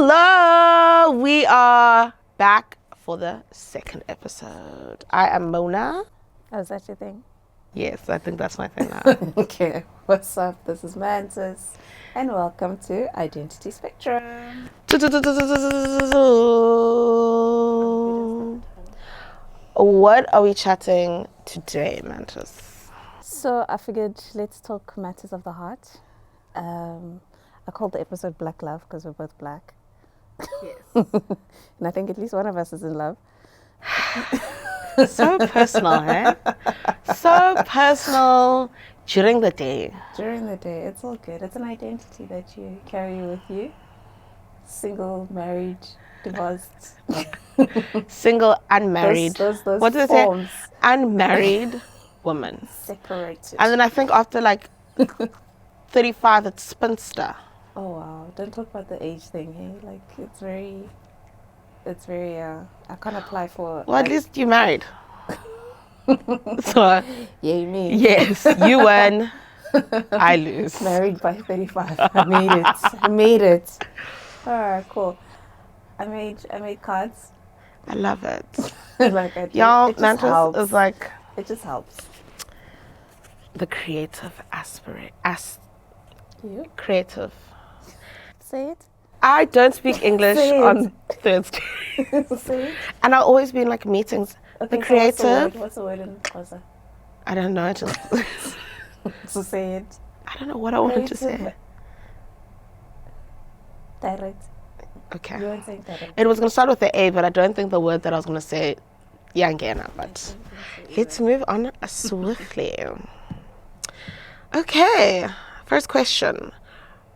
Hello! We are back for the second episode. I am Mona. Oh, is that your thing? Yes, I think that's my thing now. Okay, what's up? This is Mantis, and welcome to Identity Spectrum. What are we chatting today, Mantis? So I figured let's talk matters of the heart. I called the episode Black Love because we're both black. Yes. And I think at least one of us is in love. So personal, eh? So personal during the day. During the day, it's all good. It's an identity that you carry with you. Single, married, divorced. Single, unmarried. Those What do they forms. say? Unmarried woman. Separated. And then I think after like 35, it's spinster. Oh wow! Don't talk about the age thing, hey? Like it's very. I can't apply for. Well, at least you married. So Yay me! yes, you win. I lose. Married by 35. I made it. I made it. All right, cool. I made cards. I love it. Like I do. Y'all, It just Mantis helps. is like It just helps. the creative You creative. say it. I don't speak English Say it. on Thursday. Say it. And I'll always be in like meetings. Okay, The so creative. what's the word in Xhosa? I don't know. Just So say it. I don't know what I wanted to say. Creative. Direct. You Okay. weren't saying direct. It was going to start with the A, but I don't think the word that I was going to say, Yangena. But let's move on swiftly. Okay. First question.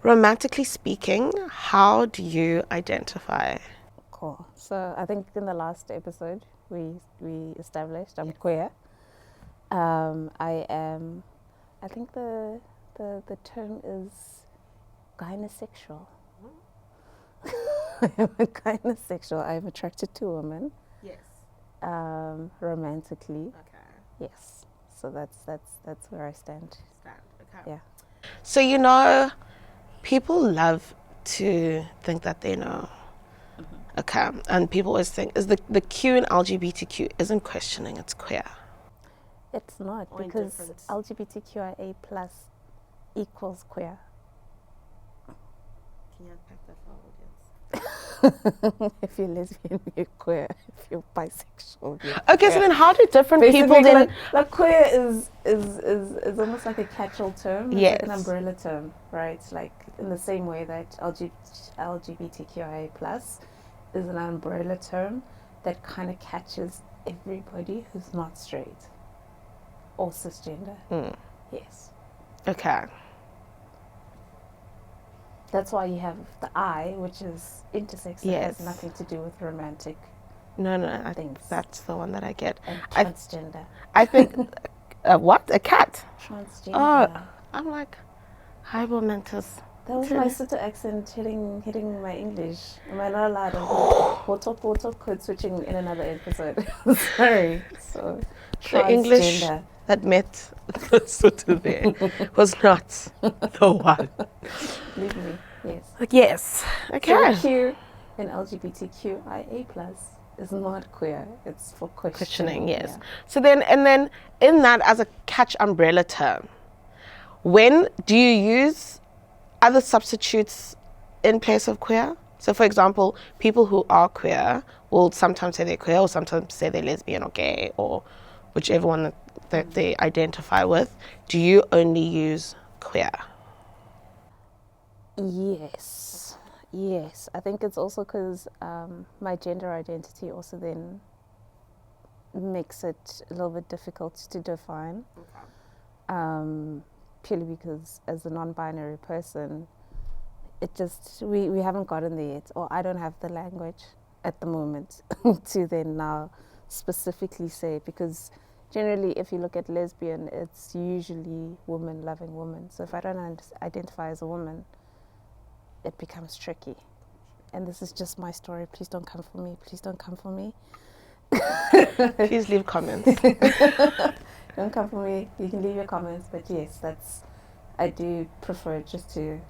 Romantically speaking, how do you identify? Cool. So I think in the last episode we established I'm queer. I think the term is gynosexual. I am a gynosexual. I am attracted to women. Yes. Romantically. Okay. Yes. So that's where I stand. Okay. Yeah. So, people love to think that they know. Okay. And people always think, is the Q in LGBTQ isn't questioning, it's queer. It's not Or because indifference. LGBTQIA plus equals queer. Can you unpack that for our audience? If you're lesbian, you're queer. If you're bisexual, you're Okay, so then how do different people basically then... like queer is almost like a catch-all term. It's like an Yes. umbrella term, right? Like in the same way that LGBTQIA plus is an umbrella term that kind of catches everybody who's not straight or cisgender. Yes. Okay. That's why you have the I, which is intersex, that Yes. has nothing to do with romantic No, I think things. that's the one that I get. And I- transgender. I think... what? A cat? Transgender. Oh, I'm like, hi, Mantis. That was my Soto accent hitting my English. Am I not allowed to we'll talk code switching in another episode. Sorry. So The English transgender. that met the Sotho there was not the one. Leave me. Yes. Yes. Okay. So Q in LGBTQIA plus is not queer. It's for Questioning, yes. Yeah. So then in that as a catch umbrella term, when do you use other substitutes in place of queer? So for example, people who are queer will sometimes say they're queer or sometimes say they're lesbian or gay or whichever one that they identify with. Do you only use queer? Yes. I think it's also because my gender identity also then makes it a little bit difficult to define. Purely because as a non-binary person, it just we haven't gotten there yet, or I don't have the language at the moment to then now specifically say it, because generally if you look at lesbian, it's usually woman loving woman. So if I don't identify as a woman, it becomes tricky. And this is just my story. Please don't come for me. Please don't come for me. Please leave comments. Don't come for me. You can leave your comments. But yes, I do prefer just to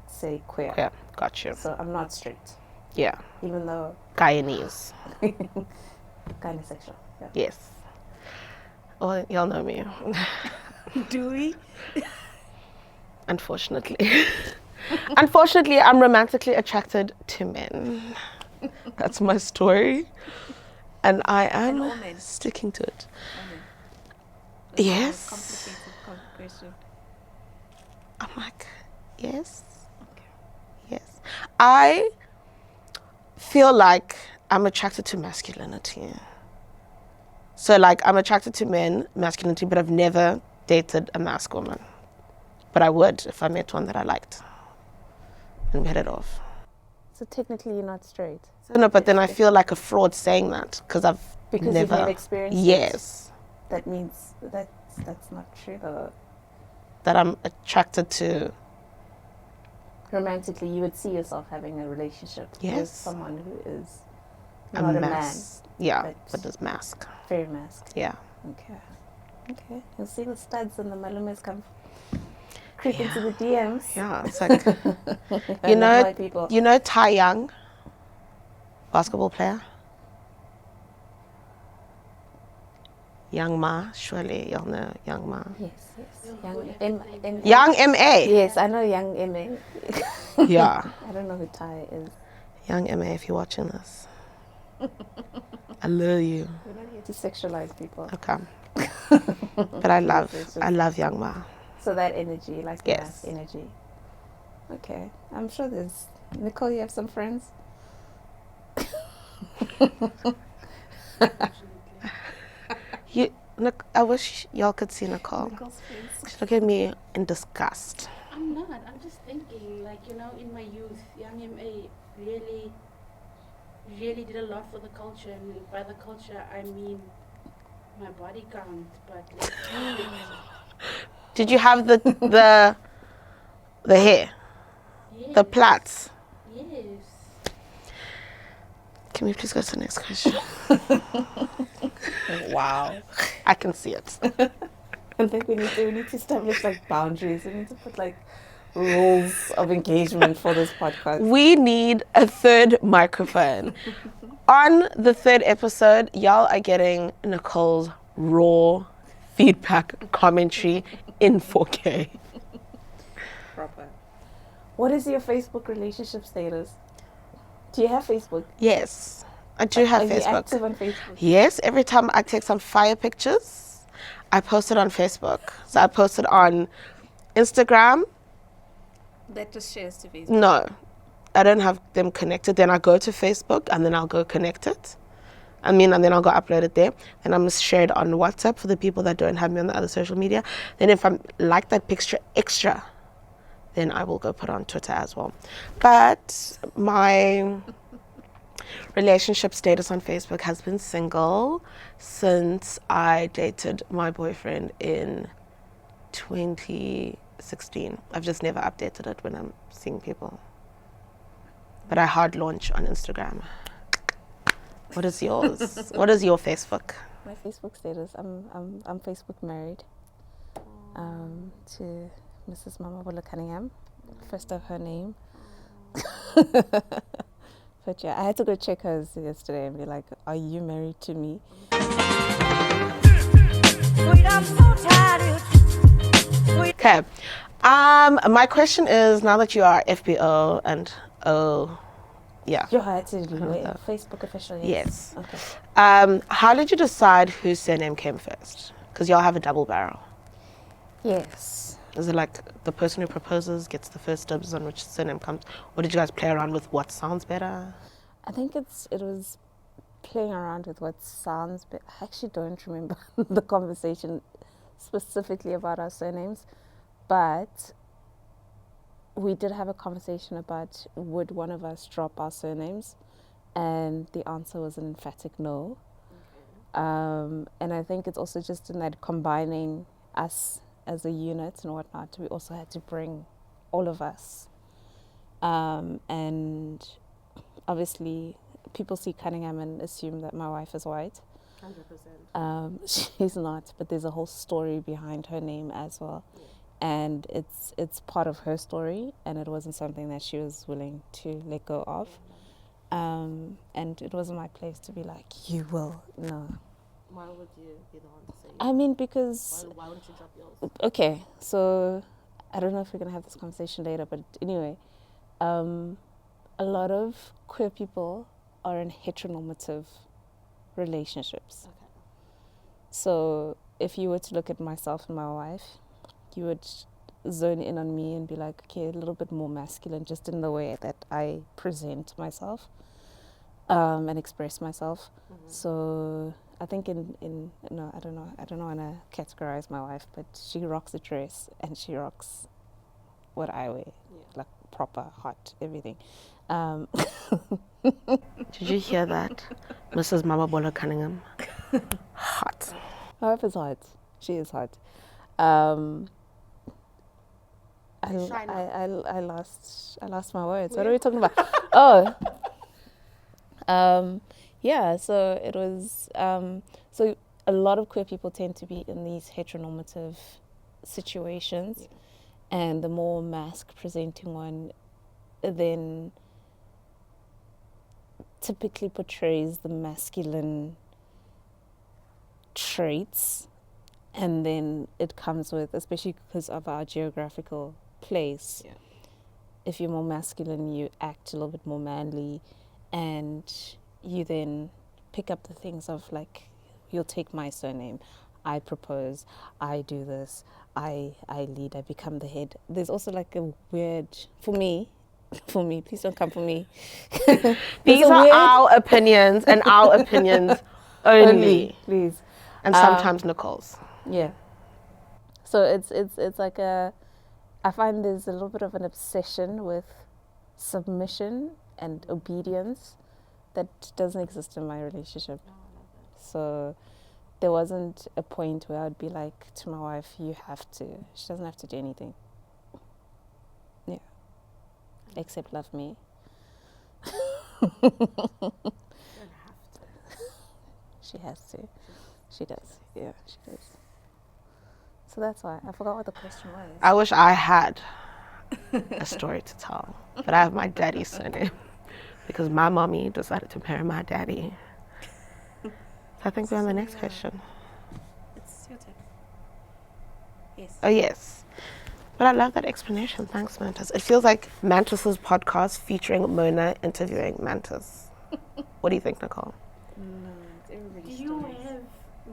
say queer. Yeah, got you. So I'm not straight. Yeah. Even though Guyanese. kind of sexual. Yeah. Yes. Well, y'all know me. Do we? Unfortunately. Unfortunately, I'm romantically attracted to men. That's my story. And I am all men. sticking to it. Woman. Yes. Complicated question. I'm like, yes. Okay. Yes. I feel like I'm attracted to masculinity. So like I'm attracted to men, masculinity, but I've never dated a mask woman. But I would if I met one that I liked. And we hit it off. So technically you're not straight. So no, but then I feel like a fraud saying that because I've Because never. you've never experienced it. Yes. That means that's not true though. That I'm attracted to. Romantically, you would see yourself having a relationship with Yes. someone who is A not a man, mask. Yeah, but does mask. very masked. Yeah. Okay. Okay. You'll see the studs and the malumes come creep into the DMs. Yeah, it's like And the white people. you know Tai Young, basketball player. Young Ma, surely y'all know Young Ma. Yes, yes. Young M.A. Yes, I know Young M.A. Yeah. I don't know who Ty is. Young M.A. if you're watching this. I love you. We're not here to sexualize people. Okay. But I love Young Ma. So that energy, like the Yes. mask energy. Okay. I'm sure there's... Nicole, you have some friends? I wish y'all could see Nicole. Nicole's face. She look at me in disgust. I'm not. I'm just thinking, like, you know, in my youth, Young M.A. really did a lot for the culture. And by the culture, I mean my body count. But let's do it. Did you have the hair? Yes. The plaits? Yes. Can we please go to the next question? Wow. I can see it. I think we need to establish like boundaries. We need to put like rules of engagement for this podcast. We need a third microphone. On the third episode, y'all are getting Nicole's raw feedback commentary in 4K. Proper. What is your Facebook relationship status? Do you have Facebook? Yes, I do have Are you Facebook. active on Facebook? Yes, every time I take some fire pictures, I post it on Facebook. So I post it on Instagram. That just shares to Facebook. No, I don't have them connected. Then I go to Facebook and then I'll go connect it. And then I'll go upload it there. Then I'm share it on WhatsApp for the people that don't have me on the other social media. Then if I like that picture extra, then I will go put it on Twitter as well. But my relationship status on Facebook has been single since I dated my boyfriend in 2016. I've just never updated it when I'm seeing people. But I hard launch on Instagram. What is yours? What is your Facebook? My Facebook status. I'm Facebook married. To Mrs. Mama Bola Cunningham, first of her name. But yeah, I had to go check hers yesterday and be like, "Are you married to me?" Okay. My question is, now that you are FBO and yeah. You had to do it. Facebook official. Yes. Okay. How did you decide whose surname came first? Because y'all have a double barrel. Yes. Is it like the person who proposes gets the first dibs on which surname comes? Or did you guys play around with what sounds better? I think it was playing around with what sounds, but I actually don't remember the conversation specifically about our surnames. But we did have a conversation about would one of us drop our surnames, and the answer was an emphatic no. And I think it's also just in that combining us as a unit and whatnot, we also had to bring all of us. And obviously, people see Cunningham and assume that my wife is white. 100%. She's not, but there's a whole story behind her name as well. Yeah. And it's part of her story, and it wasn't something that she was willing to let go of. And it wasn't my place to be like, you will. No. Why would you be the one to say? I mean, because Why wouldn't you drop yours? okay, so I don't know if we're gonna have this conversation later, but anyway, a lot of queer people are in heteronormative relationships. Okay. So if you were to look at myself and my wife, you would zone in on me and be like, okay, a little bit more masculine, just in the way that I present myself and express myself. Mm-hmm. So I think in no, I don't know want to categorize my wife, but she rocks a dress and she rocks what I wear, like proper, hot, everything. Did you hear that, Mrs. Mama Bola Cunningham? Hot. My wife is hot. She is hot. I lost my words. What are we talking about? Yeah. So it was. So a lot of queer people tend to be in these heteronormative situations, and the more mask presenting one, then typically portrays the masculine traits, and then it comes with, especially because of our geographical place, if you're more masculine, you act a little bit more manly, and you then pick up the things of like, you'll take my surname, I propose, I do this, I lead, I become the head. There's also like a weird, for me, please don't come for me. These are our opinions and our opinions only. Please. And sometimes Nicole's. Yeah. So it's like I find there's a little bit of an obsession with submission and obedience that doesn't exist in my relationship. So there wasn't a point where I'd be like to my wife, you have to, she doesn't have to do anything. Yeah. Except love me. She has to. She does. Yeah, she does. So that's why. I forgot what the question was. I wish I had a story to tell, but I have my daddy's surname because my mommy decided to marry my daddy. So I think we're on the next question. It's your turn. Yes. Oh, yes. But I love that explanation. Thanks, Mantis. It feels like Mantis's podcast featuring Mona interviewing Mantis. What do you think, Nicole? Do you have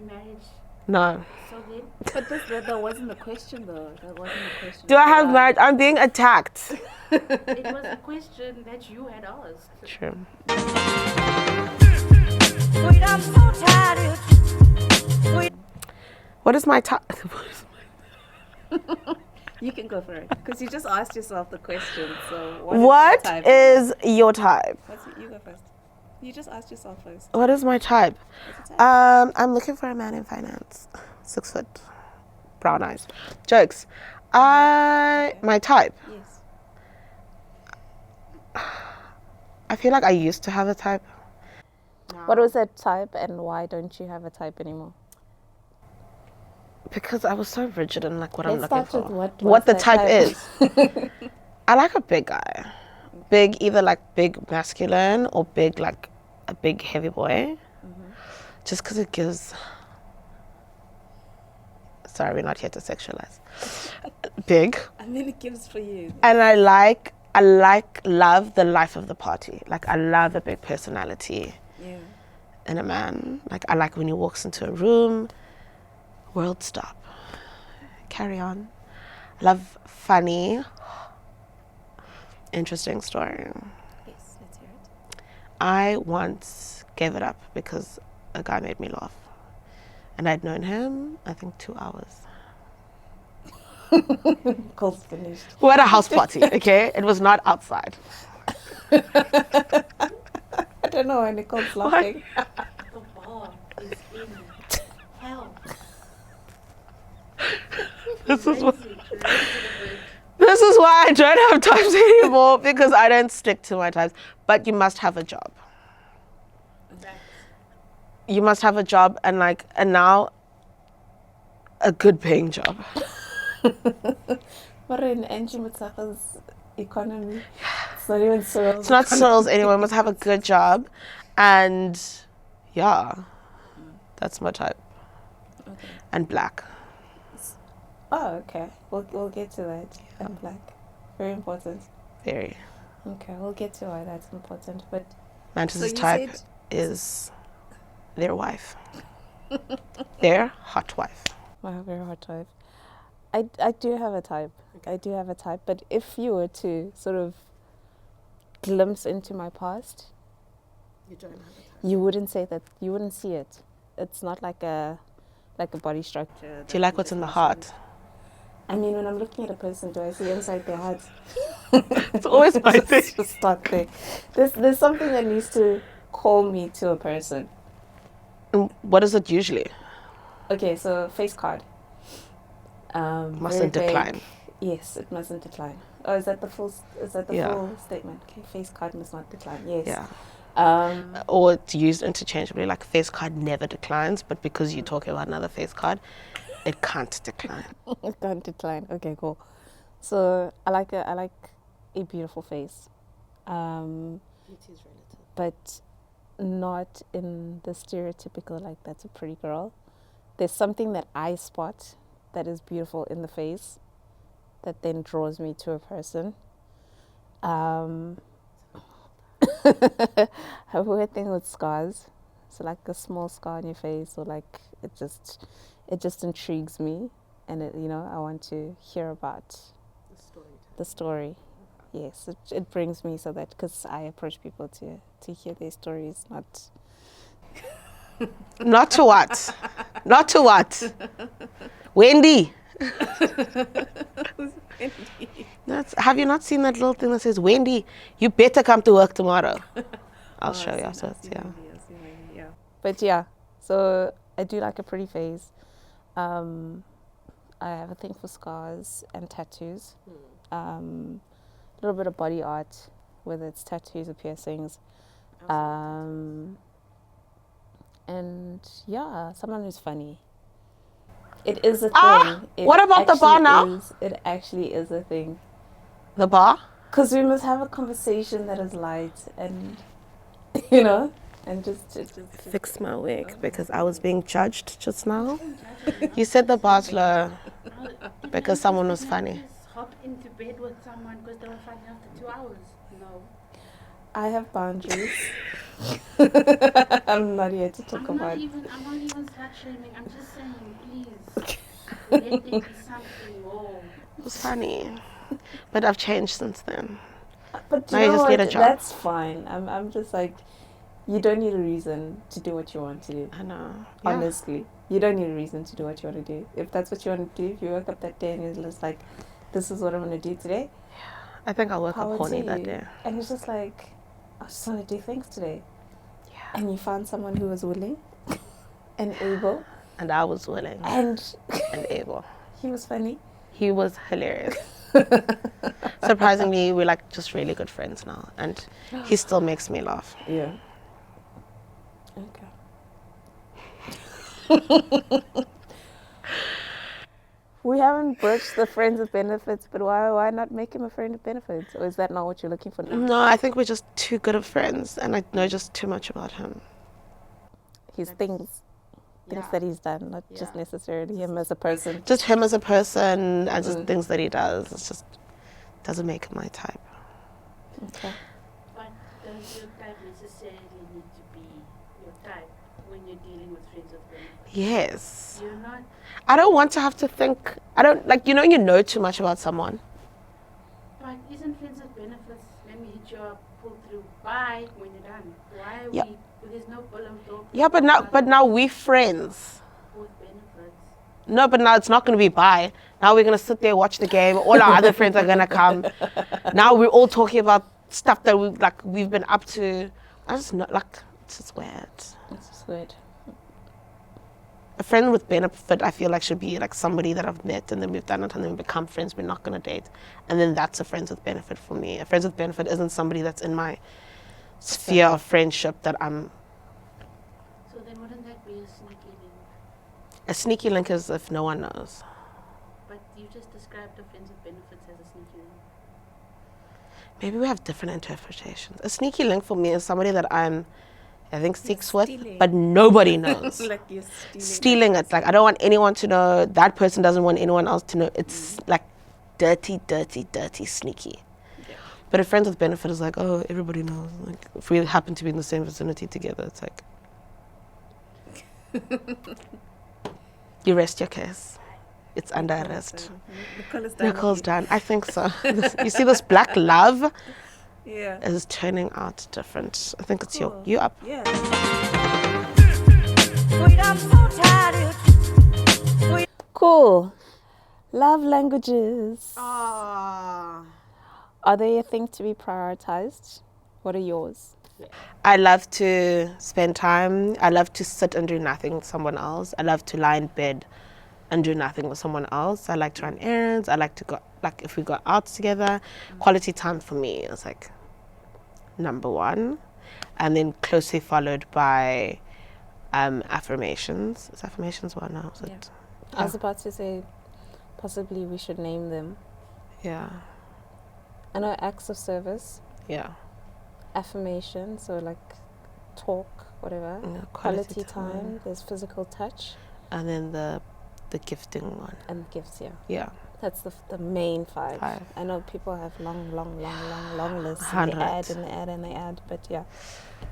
marriage? No. So then? But that wasn't the question, though. That wasn't the question. Do I have marriage? I'm being attacked. It was a question that you had asked. True. What is my type? You can go for it, because you just asked yourself the question. So What is your type? You go first. You just asked yourself first. What is my type? What's your type? I'm looking for a man in finance. 6 foot, brown eyes. Jokes. My type. Yes. I feel like I used to have a type. What was that type, and why don't you have a type anymore? Because I was so rigid in like what I'm Let's looking start for. with What the that type is. I like a big guy. Big, either like big masculine or big like a big heavy boy. Just because it gives. Sorry, we're not here to sexualize. Big. I mean, it gives for you. And I love the life of the party. Like I love a big personality in a man. Like I like when he walks into a room, world stop. Carry on. I love funny, interesting story. Yes, let's hear it. I once gave it up because a guy made me laugh. And I'd known him, I think, 2 hours. Cole's finished. We were at a house party, okay? It was not outside. I don't know why Nicole's laughing. The bar is in hell. This is why I don't have types anymore, because I don't stick to my types. But you must have a job. You must have a job, and now a good paying job. But in Angie Mutsaka's economy. It's not even Cyril's. It's not Cyril's anymore. Must have a good job, and yeah, that's my type. Okay. And black. Oh, okay. We'll get to that. And black, very important. Very. Okay, we'll get to why that's important. But Mantis' you type said- is their wife. Their hot wife. I have a very hard type. I do have a type. I do have a type. But if you were to sort of glimpse into my past, You don't have a type. you wouldn't say that. You wouldn't see it. It's not like a body structure. Do you like what's in the heart? I mean, when I'm looking at a person, do I see inside their heart? It's always my thing. Just start there. There's something that needs to call me to a person. And what is it usually? Okay, so face card. Mustn't very vague. decline. Yes, it mustn't decline. Oh, is that the full? Is that the Yeah. full statement? Okay, face card must not decline. Yes. Yeah. Um, Or it's used interchangeably, like face card never declines, but because you're talking about another face card, it can't decline. it can't decline. Okay, cool. So I like a beautiful face, Beauty is relative. but not in the stereotypical like that's a pretty girl. There's something that I spot that is beautiful in the face, that then draws me to a person. I have a weird thing with scars. So like a small scar on your face, or like it just intrigues me, and I want to hear about the story. Yes, it brings me so that because I approach people to hear their stories, not Not to what? Not to what? Wendy. Have you not seen that little thing that says, Wendy, you better come to work tomorrow? I'll show you afterwards, yeah. But yeah, so I do like a pretty face. I have a thing for scars and tattoos. A little bit of body art, whether it's tattoos or piercings. And yeah, someone who's funny. It is a thing. What about the bar now? It actually is a thing. The bar? Because we must have a conversation that is light and, and just Fix my wig because I was being judged just now. You said the bar's low because someone was funny. Just hop into bed with someone because they were funny after 2 hours. No. I have boundaries. I'm not here to talk I'm about. not even slut shaming. I'm just saying, please. Let there be something more. It was funny. But I've changed since then. But Now you just need a job. That's fine. I'm just like, you don't need a reason to do what you want to do. I know. Yeah. Honestly, you don't need a reason to do what you want to do. If that's what you want to do, if you woke up that day and you're just like, this is what I'm going to do today. I think I'll work Power up horny to that you. day. And it's just like, I just want to do things today. Yeah. And you found someone who was willing and able. And I was willing And and able. he was funny. He was hilarious. Surprisingly, we're like just really good friends now. And he still makes me laugh. Yeah. Okay. We haven't broached the friends with benefits, but why not make him a friend with benefits? Or is that not what you're looking for now? No, I think we're just too good of friends. And I know just too much about him. His things that he's done, not just necessarily him as a person. Just him as a person and just things that he does. It's just doesn't make him my type. Okay. But does your type necessarily need to be your type when you're dealing with friends with benefits? Yes. You're not. I don't want to have to think. I don't like, you know too much about someone. But isn't friends with benefits? Let me hit you up, pull through, bye when you're done. Why are Yeah. we? There's no problem talking. Yeah, but now we're friends. With benefits. No, but now it's not going to be bye. Now we're going to sit there, watch the game. All our other friends are going to come. Now we're all talking about stuff that we've been up to. I just know, it's just weird. It's just weird. A friend with benefit, I feel like, should be like somebody that I've met and then we've done it and then we become friends. We're not going to date. And then that's a friends with benefit for me. A friends with benefit isn't somebody that's in my sphere of friendship that I'm. So then wouldn't that be a sneaky link? A sneaky link is if no one knows. But you just described a friends with benefits as a sneaky link. maybe we have different interpretations. A sneaky link for me is somebody that I'm having sex with, stealing. but nobody knows. Like you're Stealing it. Like, I don't want anyone to know. That person doesn't want anyone else to know. It's like dirty, dirty, dirty, sneaky. Yeah. But a friends with benefit is like, oh, everybody knows. Like, if we happen to be in the same vicinity together, it's like, you rest your case. It's under arrest. Nicole's done. I think so. You see, this black love is turning out different. I think it's you up. Yeah. Cool. Love languages. Are they a thing to be prioritized? What are yours? I love to spend time. I love to sit and do nothing with someone else. I love to lie in bed and do nothing with someone else. I like to run errands. I like to go, like, if we go out together, quality time for me is like number one. And then closely followed by affirmations. Is affirmations one now? Yeah. I was about to say, possibly we should name them. Yeah. I know acts of service, Yeah. affirmation, so like talk, whatever. Yeah, Quality time. There's physical touch. And then the gifting one. And gifts, yeah. Yeah. That's the main five. I know people have long lists. And they add and they add and they add, but yeah,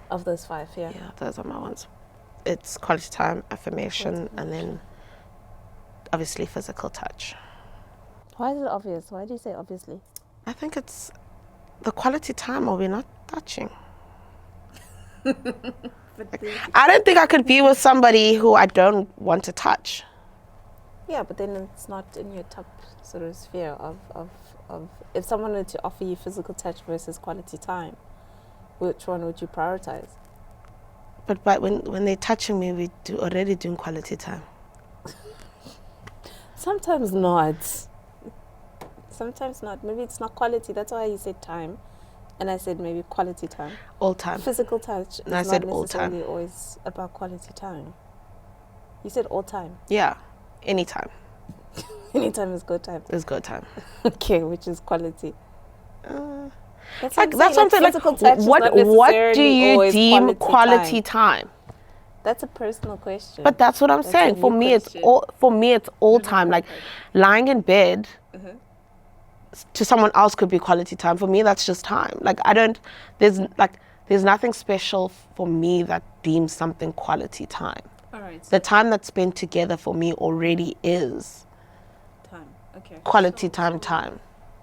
of those five, yeah. Yeah, those are my ones. It's quality time, affirmation, and then obviously physical touch. Why is it obvious? Why do you say obviously? I think it's the quality time, or we're not touching. I don't think I could be with somebody who I don't want to touch. Yeah, but then it's not in your top sort of sphere of if someone were to offer you physical touch versus quality time, which one would you prioritize? But when they're touching me, we already doing quality time. Sometimes not. Sometimes not. Maybe it's not quality. That's why you said time. And I said maybe quality time. All time. Physical touch is I not said all time. necessarily always about quality time. You said all time. Yeah, anytime. Anytime is good time. It's good time. Okay, which is quality. That's something like, what do you deem quality time? That's a personal question. But that's what I'm saying. For me, it's all time. Like, lying in bed to someone else could be quality time. For me, that's just time. Like, there's nothing special for me that deems something quality time. All right. The time that's spent together for me already is time. Okay. Quality time.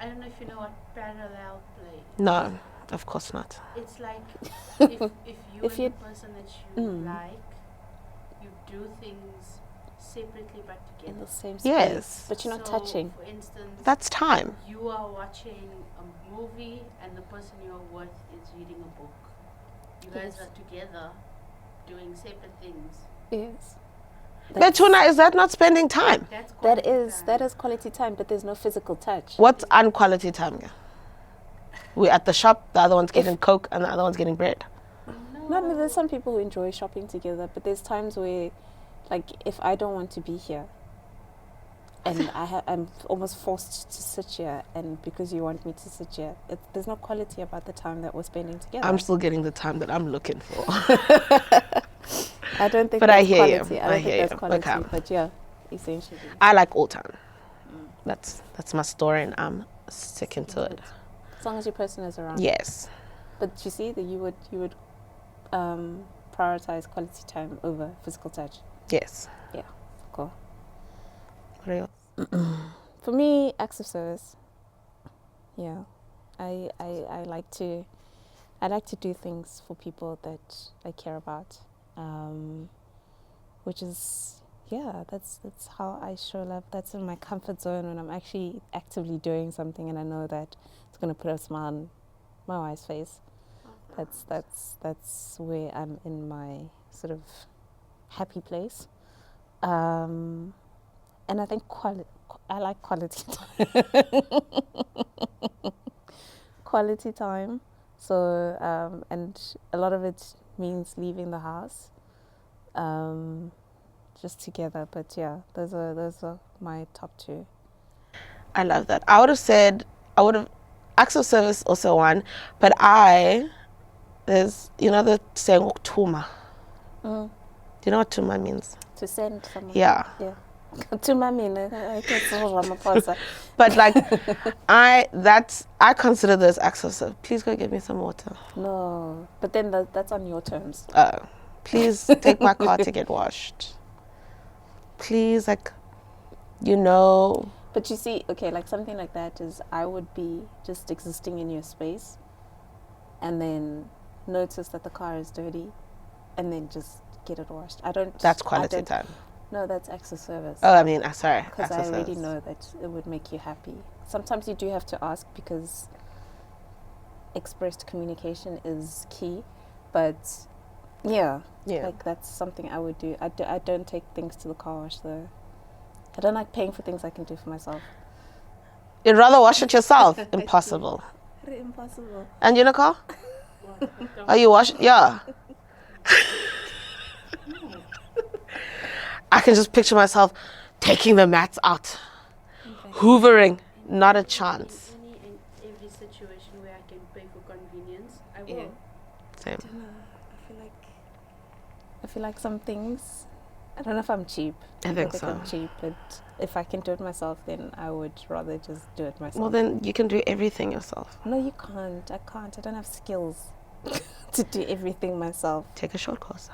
I don't know if you know what parallel play. No, of course not. It's like if you and the person that you like, you do things separately but together. In the same space. Yes. But you're not touching. For instance, That's time. you are watching a movie and the person you're with is reading a book. You guys are together doing separate things. Yes. But Tuna, is that not spending time? That's quality time. That is quality time, but there's no physical touch. What's unquality time? We're at the shop, the other one's getting Coke and the other one's getting bread. No, there's some people who enjoy shopping together, but there's times where, like, if I don't want to be here, and I'm almost forced to sit here, and because you want me to sit here, there's no quality about the time that we're spending together. I'm still getting the time that I'm looking for. I don't think but that's I hear quality. you. I don't think that's quality, Okay. but yeah, essentially. I like all time. That's my story and I'm sticking to it. As long as your person is around. Yes. But you see that you would prioritize quality time over physical touch. Yes. Yeah, cool. What are yours? For me, acts of service. Yeah, I like to do things for people that I care about, which is that's how I show love. That's in my comfort zone when I'm actually actively doing something and I know that it's gonna put a smile on my wife's face. That's where I'm in my sort of happy place. And I think I like quality time. Quality time. So, and a lot of it means leaving the house, just together. But yeah, those are my top two. I love that. I acts of service also one, but there's, the saying tuma. Do you know what tuma means? To send someone. Yeah. Yeah. To mommy, I can't Ramaphosa. But like, I consider those acts of service. Please go get me some water. No, but then that's on your terms. Please take my car to get washed. Please, like, But you see, okay, like something like that is I would be just existing in your space and then notice that the car is dirty and then just get it washed. That's quality time. No, that's acts of service. Oh, I mean, sorry. Because I already know that it would make you happy. Sometimes you do have to ask because expressed communication is key. But yeah, like that's something I would do. I don't take things to the car wash though. I don't like paying for things I can do for myself. You'd rather wash it yourself? Impossible. Impossible. And you, Nicole? Are you washing? Yeah. I can just picture myself taking the mats out, hoovering. Not a chance. In any and every situation where I can pay for convenience, I will. Yeah. Same. I don't know. I feel like some things. I don't know if I'm cheap. I think so. I'm cheap, but if I can do it myself, then I would rather just do it myself. Well, then you can do everything yourself. No, you can't. I can't. I don't have skills to do everything myself. Take a short course.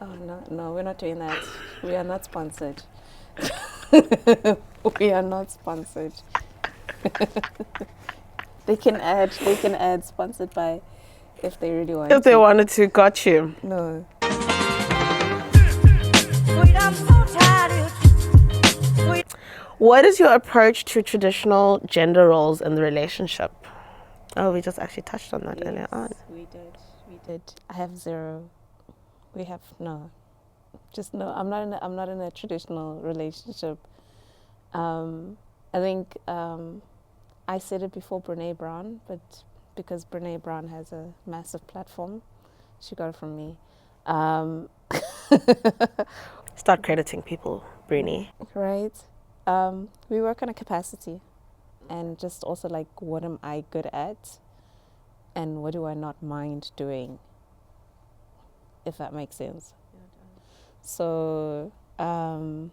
Oh no, we're not doing that. We are not sponsored. We are not sponsored. They can add sponsored by if they really want. If they wanted to, got you. No. What is your approach to traditional gender roles in the relationship? Oh, we just actually touched on that earlier on. We did. I have zero. We have no. Just no. I'm not in a traditional relationship. I think I said it before Brene Brown, but because Brene Brown has a massive platform, she got it from me. Start crediting people, Brene. Right. We work on a capacity, and just also like what am I good at, and what do I not mind doing. If that makes sense. So I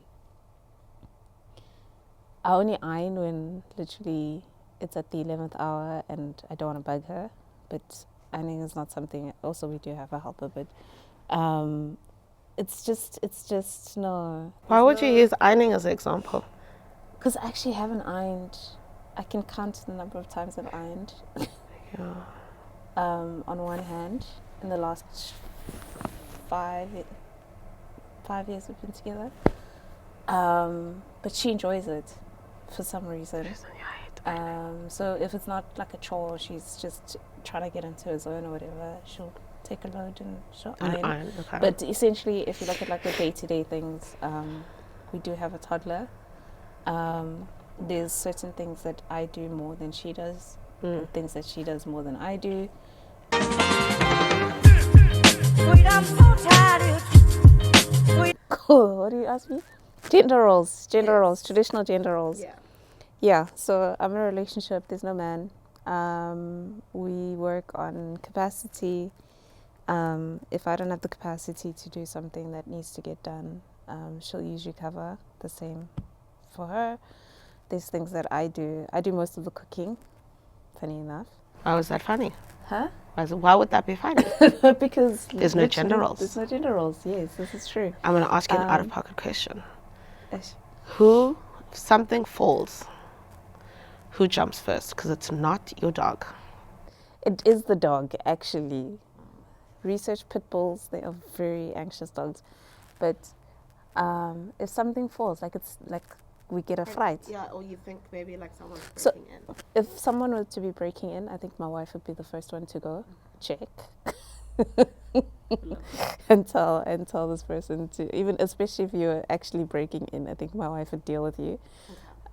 only iron when literally it's at the 11th hour and I don't want to bug her. But ironing is not something. Also, we do have a helper, but it's just no. Why would you use ironing as an example? Because I actually haven't ironed. I can count the number of times I've ironed. Yeah. On one hand, in the last 5 years we've been together. But she enjoys it for some reason. So if it's not like a chore, she's just trying to get into her zone or whatever, she'll take a load and she'll iron. Okay. But essentially, if you look at like the day-to-day things, we do have a toddler. There's certain things that I do more than she does, and things that she does more than I do. What do you ask me? Gender roles, traditional gender roles. Yeah, so I'm in a relationship, there's no man. We work on capacity. If I don't have the capacity to do something that needs to get done, she'll usually cover. The same for her. There's things that I do. I do most of the cooking, funny enough. How is that funny? Huh? Why would that be funny? Because there's no gender roles. There's no gender roles, yes, this is true. I'm going to ask you an out-of-pocket question. Ish. If something falls, who jumps first? Because it's not your dog. It is the dog, actually. Research pit bulls, they are very anxious dogs. But if something falls, like it's like we get a fright. Yeah, or you think maybe like someone's breaking in. If someone were to be breaking in, I think my wife would be the first one to go check and tell this person to, even especially if you're actually breaking in, I think my wife would deal with you.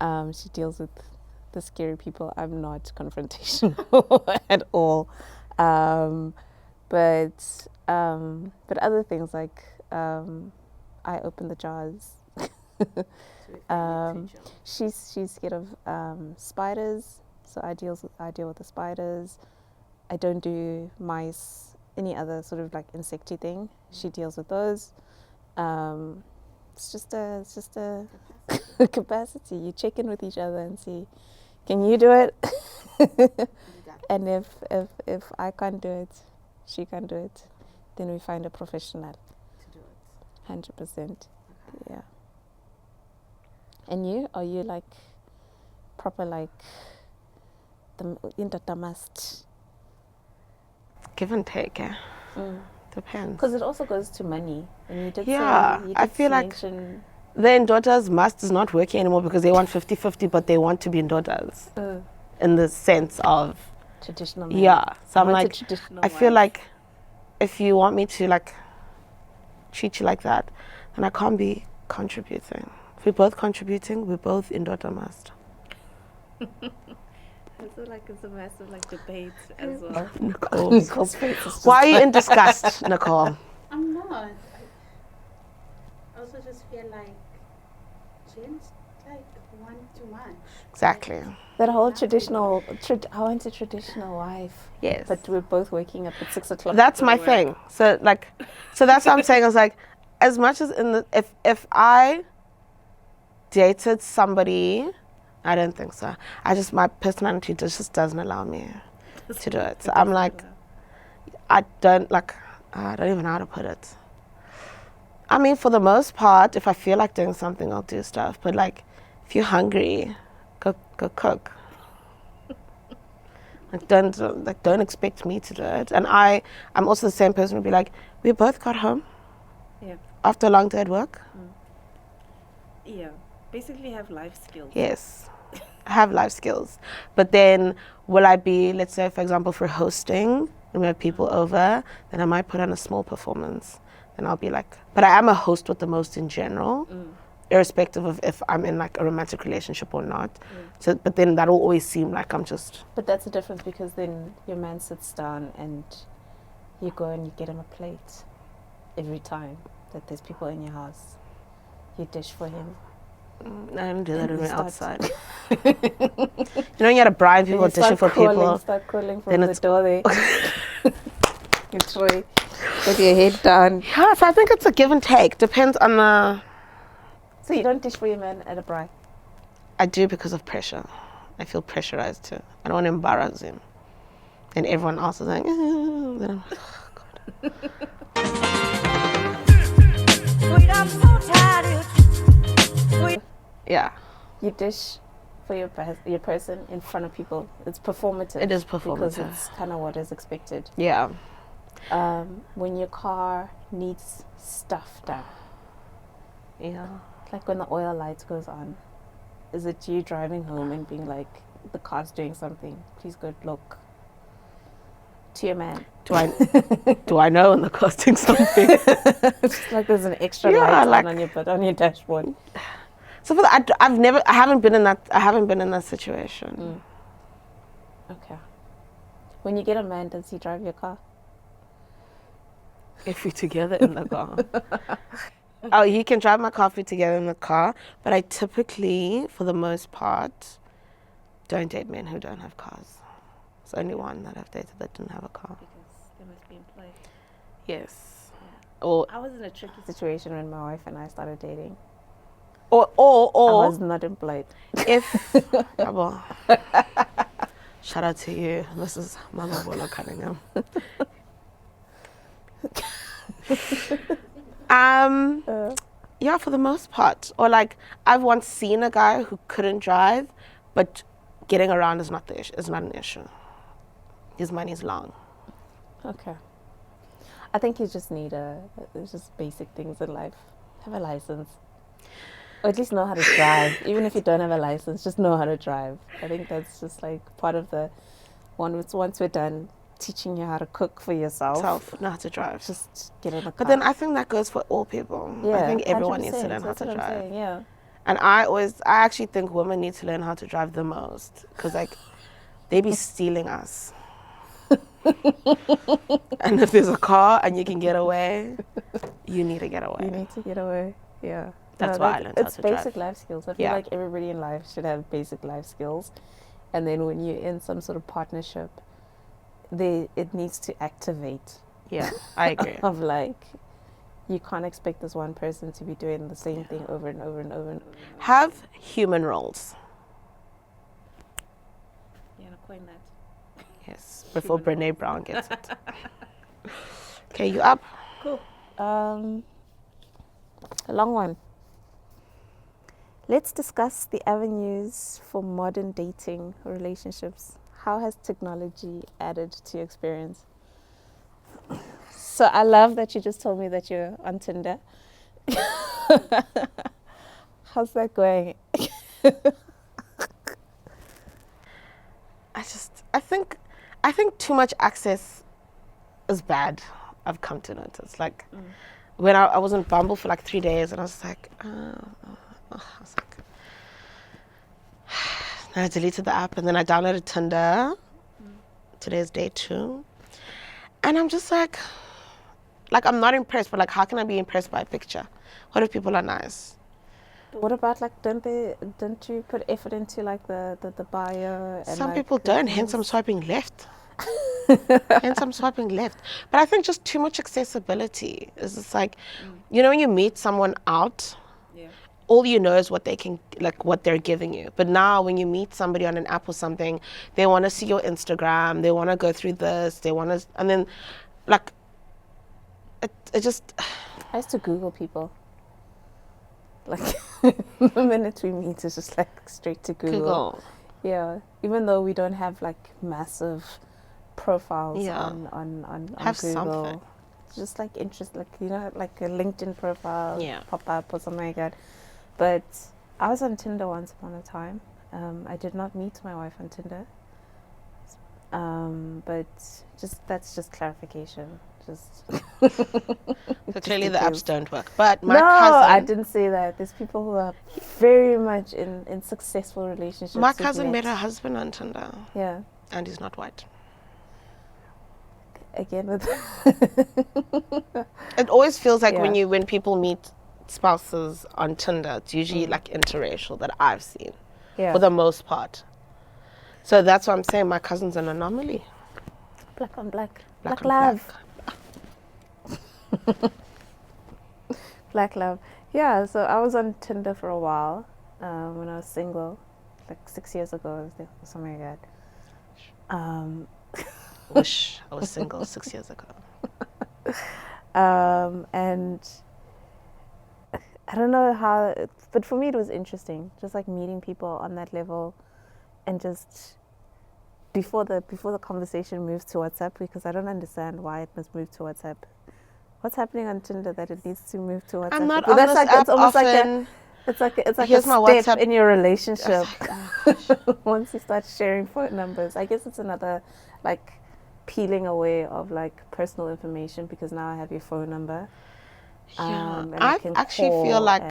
Okay. She deals with the scary people. I'm not confrontational at all. But other things like I open the jars. She's scared of spiders So I deal with the spiders. I don't do mice, any other sort of like insecty thing. She deals with those. It's just a capacity. You check in with each other and see, can you do it? And if I can't do it, she can do it, then we find a professional. To do it. 100%. Okay. Yeah. And you? Are you like proper like the must? Give and take, yeah. Depends. Because it also goes to money. And you did Yeah, say, you I did feel like mention, then daughters must is not working anymore because they want 50-50, but they want to be daughters in the sense of traditional man. yeah. So I'm What's a like, traditional I feel wife? like if you want me to like treat you like that, then I can't be contributing. If we're both contributing, we're both in daughter must. I feel like it's a massive like debate as well. Nicole. Nicole's face is just Why are you in disgust, Nicole? I'm not. I also just feel like gents like want too much. Exactly. that whole traditional. I want a traditional wife. Yes. But we're both waking up at 6 o'clock. That's to my work. thing. So that's what I'm saying. I was like, as much as if I dated somebody, I don't think so. My personality just doesn't allow me to do it. So I'm like, I don't even know how to put it. I mean, for the most part, if I feel like doing something, I'll do stuff. But like, if you're hungry, go cook. Don't expect me to do it. And I'm also the same person who'd be like, we both got home. Yeah. After a long day at work. Yeah. Basically have life skills. Yes. I have life skills. But then will I be, let's say, for example, for hosting, when we have people over, then I might put on a small performance. Then I'll be like, but I am a host with the most in general, irrespective of if I'm in like a romantic relationship or not. So, but then that'll always seem like I'm just... But that's the difference, because then your man sits down and you go and you get him a plate every time that there's people in your house. You dish for him. I don't do that And when we're you start- outside. You know, you had to bribe people Then you dishing for crawling, people. Start crawling from Then the it's- door there. You try with your head down. Yeah, so I think it's a give and take. Depends on the... So you don't dish for your man at a braai? I do because of pressure. I feel pressurized to. I don't want to embarrass him. And everyone else is like, then I'm, oh, God. Yeah, You dish for your person in front of people. It's performative. it is Because performative. it's kind of what is expected. Yeah. When your car needs stuff done, Yeah. like when the oil light goes on, is it you driving home and being like, the car's doing something, please go look? To your man. Do I know when the costing something? It's like there's an extra Yeah, light like- on your dashboard. So for that, I haven't been in that situation. Okay. When you get a man, does he drive your car? If we're together in the car. Oh, he can drive my car if we're together in the car, but I typically, for the most part, don't date men who don't have cars. It's only one that I've dated that didn't have a car. Because they must be employed. Yes. Or I was in a tricky situation when my wife and I started dating. I or was not employed. if well, shout out to you. This is Mama Mjolo Cunningham. Yeah, for the most part. Or like I've once seen a guy who couldn't drive, but getting around is not an issue. His money's long. Okay. I think you just need it's just basic things in life. Have a license. Or at least know how to drive. Even if you don't have a license, just know how to drive. I think that's just like part of the once we're done teaching you how to cook for yourself. Know how to drive. Just get in the car. But then I think that goes for all people. yeah, I think everyone needs to 100%, learn how that's to what I'm drive. saying, yeah. And I actually think women need to learn how to drive the most. Because like, they be stealing us. And if there's a car and you can get away, you need to get away. You need to get away. Yeah. That's why I learned how it's to basic drive. life skills. I feel Yeah. like everybody in life should have basic life skills. and then when you're in some sort of partnership, it needs to activate. Yeah, I agree. Of like, you can't expect this one person to be doing the same thing over and over and over and over. Have human roles. Yeah, I'll coin that. Yes, before Brene Brown gets it. Okay, you up? Cool. A long one. Let's discuss the avenues for modern dating relationships. How has technology added to your experience? So I love that you just told me that you're on Tinder. How's that going? I think too much access is bad. I've come to notice. Like when I was on Bumble for like 3 days, and I was like, then I deleted the app, and then I downloaded Tinder. Today's day 2, and I'm just like I'm not impressed. But like, how can I be impressed by a picture? What if people are nice? What about like, don't you put effort into like the bio? And Some like, people don't. Hence, I'm swiping left. Hence, I'm swiping left. But I think just too much accessibility is just like, you know, when you meet someone out, all you know is what they can, like what they're giving you. But now when you meet somebody on an app or something, they want to see your Instagram. They want to go through this. They want to, and then like, it just. I used to Google people. Like the minute we meet, it's just like straight to Google. Yeah, even though we don't have like massive profiles on have Google. Something. Just like interest, like, you know, like a LinkedIn profile pop up or something like that. But I was on Tinder once upon a time. I did not meet my wife on Tinder. But that's just clarification. So clearly the apps don't work. But my cousin, I didn't say that. There's people who are very much in successful relationships. My cousin met her husband on Tinder. Yeah. And he's not white. Again with it always feels like when people meet spouses on Tinder, it's usually like interracial that I've seen. Yeah. For the most part. So that's why I'm saying my cousin's an anomaly. Black on black. Black love. Black love. Yeah, so I was on Tinder for a while when I was single, like 6 years ago or something like that. Wish I was single 6 years ago. And I don't know how, but for me it was interesting, just like meeting people on that level, and just before the conversation moves to WhatsApp, because I don't understand why it must move to WhatsApp. What's happening on Tinder that it needs to move to WhatsApp? I'm not on this app it's almost often. It's like a Here's step my WhatsApp in your relationship. Once you start sharing phone numbers, I guess it's another like peeling away of like personal information, because now I have your phone number. Yeah, I actually feel like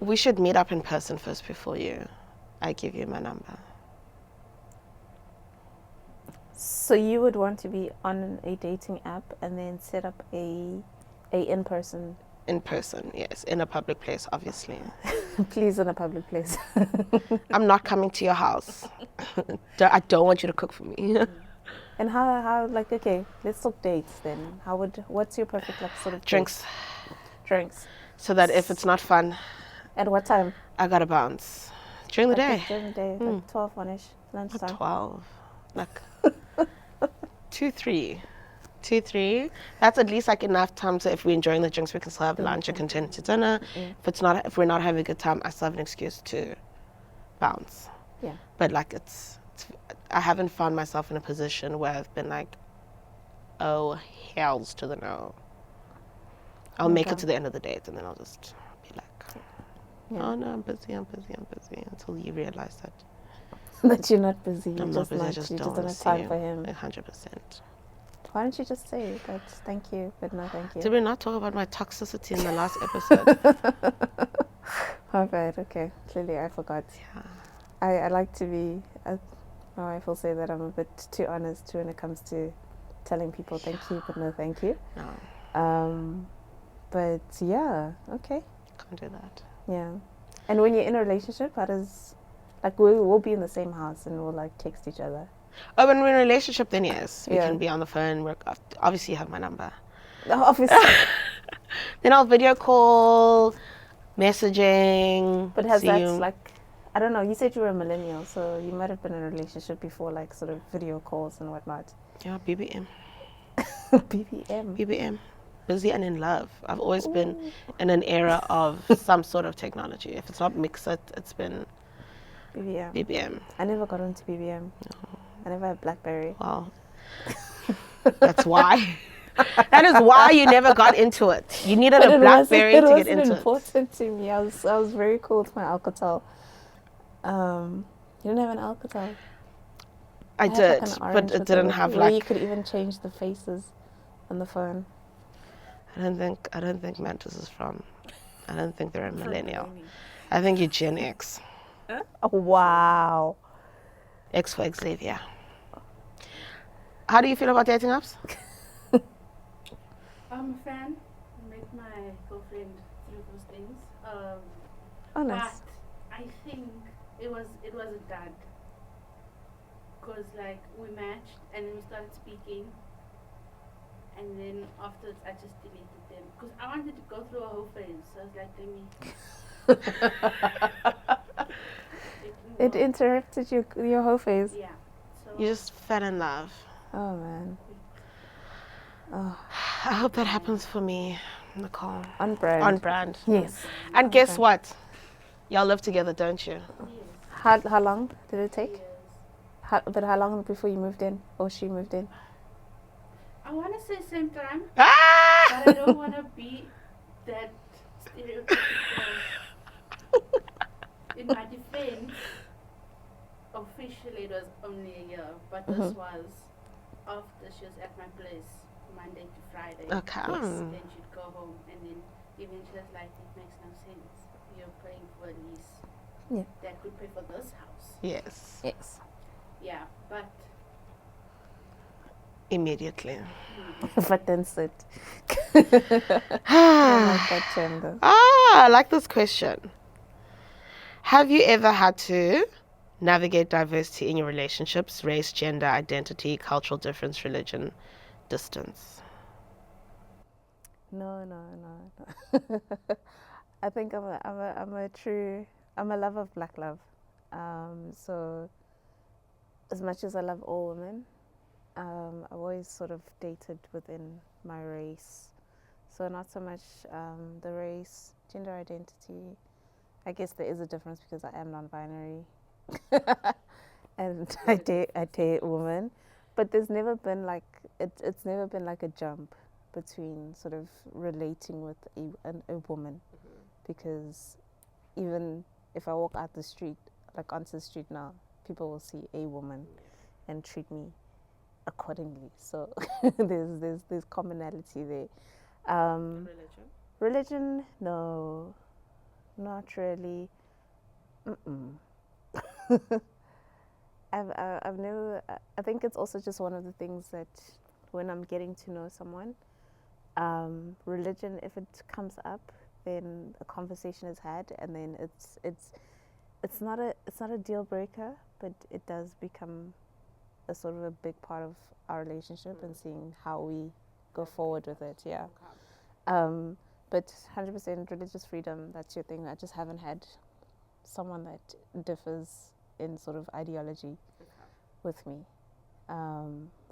we should meet up in person first before I give you my number. So you would want to be on a dating app and then set up a in-person? In person, yes. In a public place, obviously. Please, in a public place. I'm not coming to your house. I don't want you to cook for me. And how like, okay, let's talk dates then. What's your perfect like sort of drinks? Drinks. So that if it's not fun. At what time? I gotta bounce. During the day. During the day, like 12, 1-ish, lunchtime. 12. Like 2, 3. 2, 3. That's at least like enough time, so if we're enjoying the drinks, we can still have lunch and continue to dinner. If we're not having a good time, I still have an excuse to bounce. Yeah. But like I haven't found myself in a position where I've been like, oh, hells to the no. I'll make it to the end of the date, and then I'll just be like, oh no, I'm busy, until you realize that. That you're not busy. I'm not busy, I just don't have time for him. 100%. Why don't you just say that thank you, but no thank you? Did we not talk about my toxicity in the last episode? All right, okay. Clearly I forgot. Yeah. I like to be, my wife will say that I'm a bit too honest when it comes to telling people thank you, but no thank you. No. But yeah, okay. Can't do that. Yeah. And when you're in a relationship, how does Like we'll be in the same house and we'll like text each other. Oh, when we're in a relationship, then yes, we Yeah. can be on the phone. Obviously, you have my number. Obviously. Then I'll video call, messaging. But has see that you. like, I don't know, you said you were a millennial, so you might have been in a relationship before, like sort of video calls and whatnot. Yeah, BBM. BBM. BBM. Busy and in love. I've always been in an era of some sort of technology. If it's not Mixit, it's been BBM. BBM. I never got into BBM. No. I never had BlackBerry. Wow. That's why. That is why you never got into it. You needed a BlackBerry to get into it. It wasn't important to me. I was very cool with my Alcatel. You didn't have an Alcatel? I did, like but it didn't have where you could even change the faces on the phone. I don't think Mantis is from. I don't think they're a millennial. I think you're Gen X. Huh? Oh, wow. X for Xavier. How do you feel about dating apps? I'm a fan. I met my girlfriend through those things. Oh, nice. But I think it was a dud. Because like we matched and then we started speaking. And then afterwards I just deleted them. Because I wanted to go through a whole phase. So I was like, let me... It interrupted your whole phase? Yeah. So you just fell in love. Oh, man. Oh. I hope that happens for me, Nicole. On brand. On brand. Yes. And on guess brand. what? Y'all live together, don't you? Yes. How long did it take? Yes. But how long before you moved in? Or she moved in? I want to say same time. Ah! But I don't want to be that stereotypical. In my defense, officially it was only a year, but this was after she was at my place Monday to Friday. Okay. Yes. Then she'd go home, and then even she was like, it makes no sense. You're paying for a lease. Yeah. That could pay for this house. Yes. Yes. Yeah, but Immediately. But then sit. I like that term though. I like this question. Have you ever had to navigate diversity in your relationships, race, gender, identity, cultural difference, religion, distance? No. I think I'm a lover of black love. So as much as I love all women, I've always sort of dated within my race. So not so much the race, gender identity. I guess there is a difference because I am non-binary, and I date women. But there's never been like it's never been like a jump between sort of relating with a woman, because even if I walk out the street, like onto the street now, people will see a woman and treat me accordingly. So there's commonality there. Religion, no, not really. I've never. I think it's also just one of the things that when I'm getting to know someone, religion, if it comes up, then a conversation is had, and then it's not a deal breaker, but it does become a sort of a big part of our relationship and seeing how we go forward with it. Yeah. But 100% religious freedom, that's your thing. I just haven't had someone that differs in sort of ideology with me,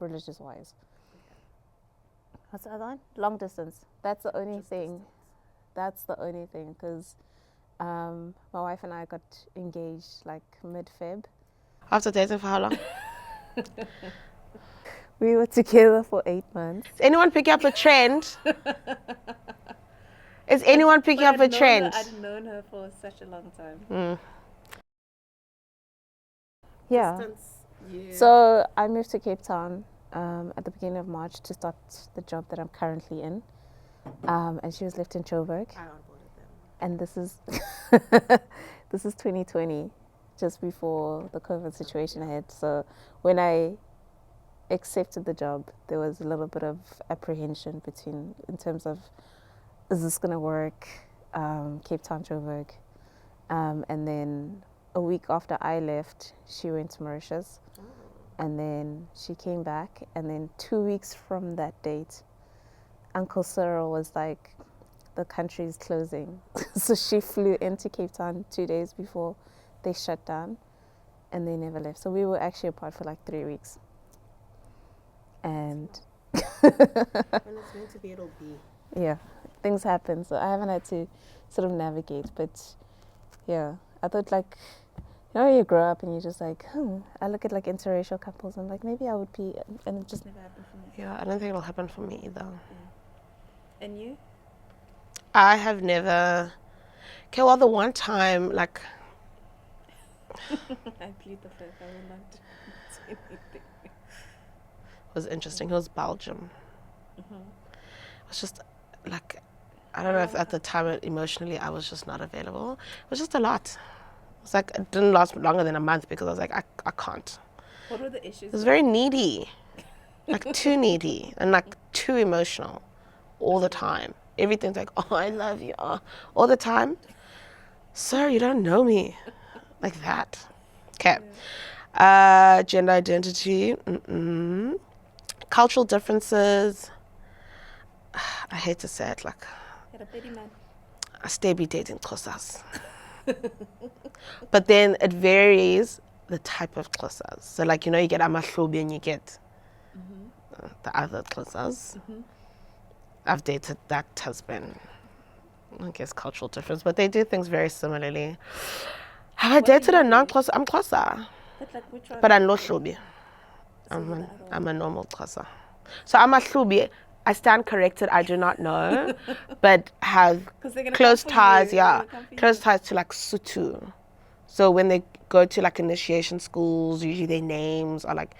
religious wise. What's the other one? Long distance. That's the only thing. That's the only thing, because my wife and I got engaged like mid-Feb. After dating for how long? We were together for 8 months. Is anyone picking up a trend? Is anyone picking up a trend? I'd known her for such a long time. Yeah. So I moved to Cape Town at the beginning of March to start the job that I'm currently in. And she was left in Joburg. I onboarded them. And this is this is 2020, just before the COVID situation hit. So when I accepted the job, there was a little bit of apprehension in terms of, is this going to work? Cape Town, Joburg. And then a week after I left, she went to Mauritius. And then she came back. And then 2 weeks from that date, Uncle Cyril was like, the country's closing. So she flew into Cape Town 2 days before they shut down. And they never left. So we were actually apart for like 3 weeks. And When it's meant to be, it'll be. yeah, things happen. So I haven't had to sort of navigate. But yeah, I thought like, you know, you grow up and you're just like, I look at like interracial couples and like, maybe I would be, and it just never happened for me. Yeah, I don't think it'll happen for me either. And you? I have never. Okay, well, the one time, like. I plead the fifth. I will not do anything. Was interesting. It was Belgium. It was just like, I don't know if at the time emotionally I was just not available. It was just a lot. It's like it didn't last longer than a month because I was like, I can't. What were the issues? It was very needy, like too needy and like too emotional all the time. Everything's like, oh, I love you, all the time. Sir, you don't know me, like that. Okay. Gender identity. Cultural differences. I hate to say it, like, I stay be dating Xhosas. But then it varies the type of Xhosas. So like, you know, you get Amahlubi and you get the other Xhosas. I've dated that husband. I guess cultural difference, but they do things very similarly. Have I dated a non-Xhosa? I'm Xhosa. But like which one? But I'm not Hlubi. I'm a normal Xhosa. So I'm a Hlubi. I stand corrected. I do not know, but have close ties. Yeah, close ties to like Sotho. So when they go to like initiation schools, usually their names are like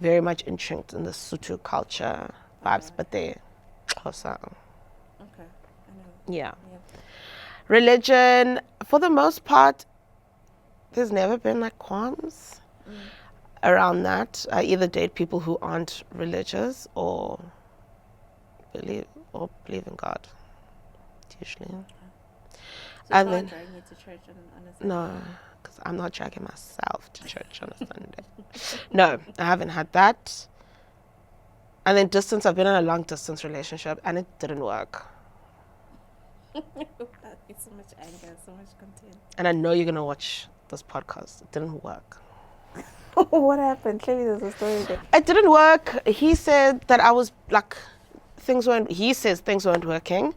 very much entrenched in the Sotho culture vibes, but they're Xhosa. Okay, I know. Yeah. Religion, for the most part, there's never been like qualms around that. I either date people who aren't religious or believe in God, usually. So And it's then not dragging you to church on a Sunday? no, because I'm not dragging myself to church on a Sunday. No, I haven't had that. And then distance, I've been in a long distance relationship and it didn't work. It's so much anger, so much content. And I know you're gonna watch this podcast. It didn't work. What happened? Clearly there's a story there. It didn't work. He said that I was like, he says things weren't working.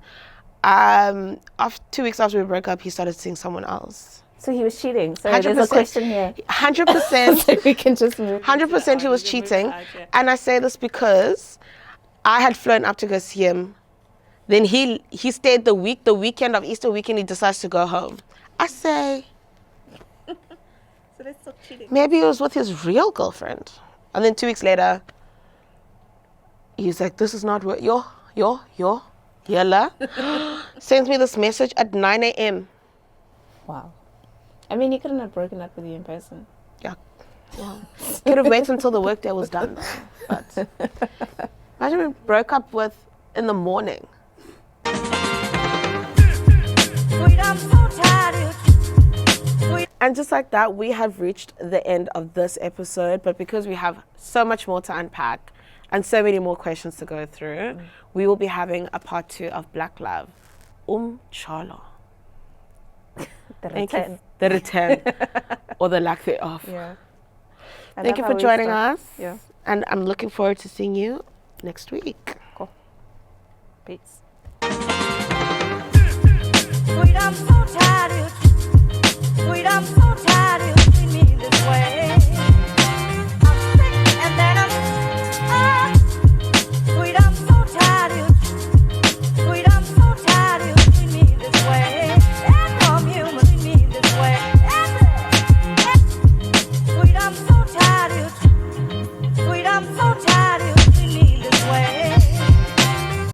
After 2 weeks after we broke up, he started seeing someone else. So he was cheating. So 100%. there's a question here. 100%. So we can just move. 100% he was cheating. And I say this because I had flown up to go see him. Then he stayed the weekend of Easter weekend, he decides to go home. I say, So let's talk cheating. maybe he was with his real girlfriend. And then 2 weeks later, he's like, this is not what, yalla. Sends me this message at 9 a.m. Wow. I mean, he couldn't have broken up with you in person. Yeah. Well, could have waited until the workday was done. But imagine we broke up with in the morning. And just like that, we have reached the end of this episode. But because we have so much more to unpack and so many more questions to go through, we will be having a part 2 of Black Love. Mjolo. Thank you. The return. Or the lack thereof. Yeah. Thank you for joining us. Yeah. And I'm looking forward to seeing you next week. Cool. Peace.